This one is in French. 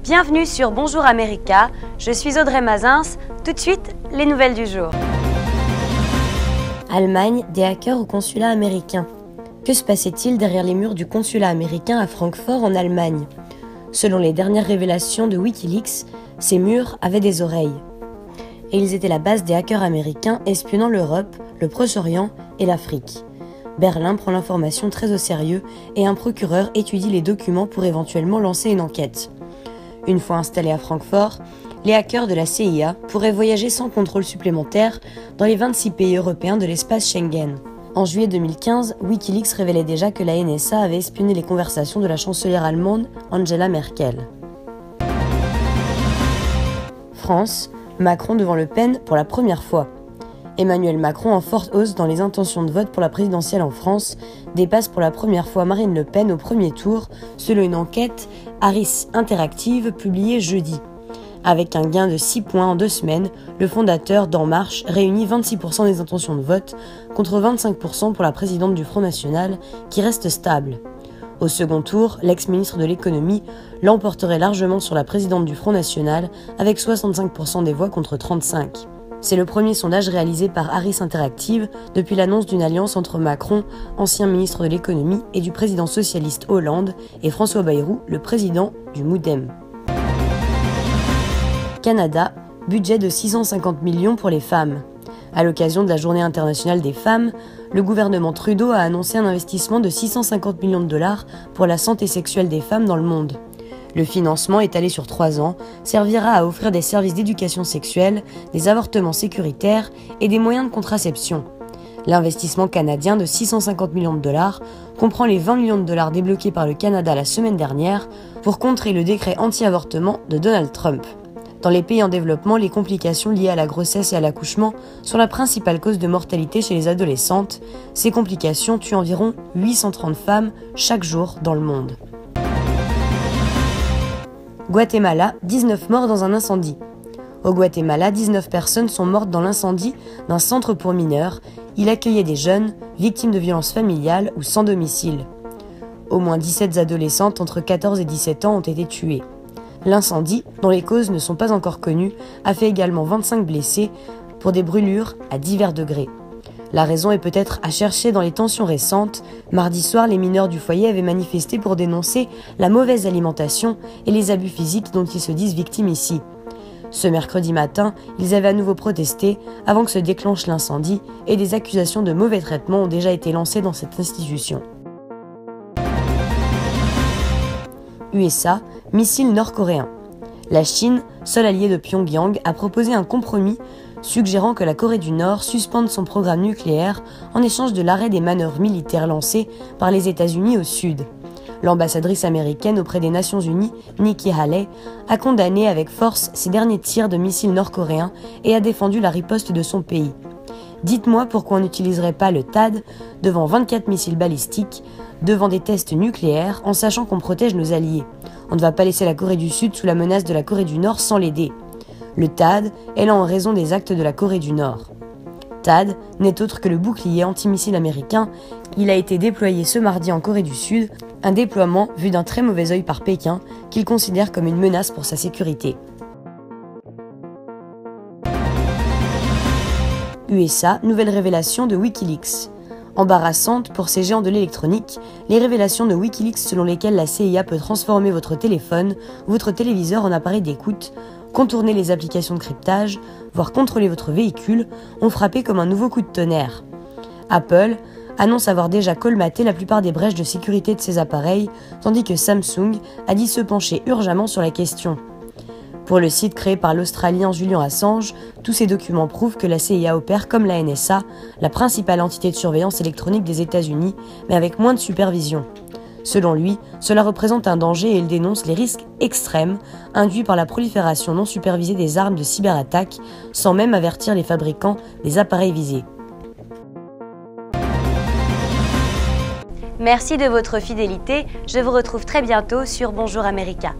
Bienvenue sur Bonjour America, je suis Audrey Mazins. Tout de suite, les nouvelles du jour. Allemagne, des hackers au consulat américain. Que se passait-il derrière les murs du consulat américain à Francfort en Allemagne? Selon les dernières révélations de Wikileaks, ces murs avaient des oreilles. Et ils étaient la base des hackers américains espionnant l'Europe, le Proche-Orient et l'Afrique. Berlin prend l'information très au sérieux et un procureur étudie les documents pour éventuellement lancer une enquête. Une fois installés à Francfort, les hackers de la CIA pourraient voyager sans contrôle supplémentaire dans les 26 pays européens de l'espace Schengen. En juillet 2015, Wikileaks révélait déjà que la NSA avait espionné les conversations de la chancelière allemande Angela Merkel. France, Macron devant Le Pen pour la première fois. Emmanuel Macron, en forte hausse dans les intentions de vote pour la présidentielle en France, dépasse pour la première fois Marine Le Pen au premier tour, selon une enquête Harris Interactive publiée jeudi. Avec un gain de 6 points en 2 semaines, le fondateur d'En Marche réunit 26% des intentions de vote, contre 25% pour la présidente du Front National, qui reste stable. Au second tour, l'ex-ministre de l'économie l'emporterait largement sur la présidente du Front National, avec 65% des voix contre 35%. C'est le premier sondage réalisé par Harris Interactive depuis l'annonce d'une alliance entre Macron, ancien ministre de l'économie, et du président socialiste Hollande, et François Bayrou, le président du MoDem. Canada, budget de 650 millions pour les femmes. À l'occasion de la Journée internationale des femmes, le gouvernement Trudeau a annoncé un investissement de 650 millions de dollars pour la santé sexuelle des femmes dans le monde. Le financement, étalé sur 3 ans, servira à offrir des services d'éducation sexuelle, des avortements sécuritaires et des moyens de contraception. L'investissement canadien de 650 millions de dollars comprend les 20 millions de dollars débloqués par le Canada la semaine dernière pour contrer le décret anti-avortement de Donald Trump. Dans les pays en développement, les complications liées à la grossesse et à l'accouchement sont la principale cause de mortalité chez les adolescentes. Ces complications tuent environ 830 femmes chaque jour dans le monde. Guatemala, 19 morts dans un incendie. Au Guatemala, 19 personnes sont mortes dans l'incendie d'un centre pour mineurs. Il accueillait des jeunes, victimes de violences familiales ou sans domicile. Au moins 17 adolescentes entre 14 et 17 ans ont été tuées. L'incendie, dont les causes ne sont pas encore connues, a fait également 25 blessés pour des brûlures à divers degrés. La raison est peut-être à chercher dans les tensions récentes. Mardi soir, les mineurs du foyer avaient manifesté pour dénoncer la mauvaise alimentation et les abus physiques dont ils se disent victimes ici. Ce mercredi matin, ils avaient à nouveau protesté avant que se déclenche l'incendie et des accusations de mauvais traitement ont déjà été lancées dans cette institution. USA, missile nord-coréen. La Chine, seul allié de Pyongyang, a proposé un compromis suggérant que la Corée du Nord suspende son programme nucléaire en échange de l'arrêt des manœuvres militaires lancées par les États-Unis au sud. L'ambassadrice américaine auprès des Nations Unies, Nikki Haley, a condamné avec force ces derniers tirs de missiles nord-coréens et a défendu la riposte de son pays. Dites-moi pourquoi on n'utiliserait pas le THAAD devant 24 missiles balistiques, devant des tests nucléaires, en sachant qu'on protège nos alliés. On ne va pas laisser la Corée du Sud sous la menace de la Corée du Nord sans l'aider. Le THAAD est là en raison des actes de la Corée du Nord. THAAD n'est autre que le bouclier antimissile américain. Il a été déployé ce mardi en Corée du Sud, un déploiement vu d'un très mauvais œil par Pékin, qu'il considère comme une menace pour sa sécurité. USA, nouvelle révélation de Wikileaks. Embarrassante pour ces géants de l'électronique, les révélations de Wikileaks selon lesquelles la CIA peut transformer votre téléphone ou votre téléviseur en appareil d'écoute, contourner les applications de cryptage, voire contrôler votre véhicule, ont frappé comme un nouveau coup de tonnerre. Apple annonce avoir déjà colmaté la plupart des brèches de sécurité de ses appareils, tandis que Samsung a dit se pencher urgemment sur la question. Pour le site créé par l'Australien Julian Assange, tous ces documents prouvent que la CIA opère comme la NSA, la principale entité de surveillance électronique des États-Unis, mais avec moins de supervision. Selon lui, cela représente un danger et il dénonce les risques extrêmes induits par la prolifération non supervisée des armes de cyberattaque, sans même avertir les fabricants des appareils visés. Merci de votre fidélité, je vous retrouve très bientôt sur Bonjour America.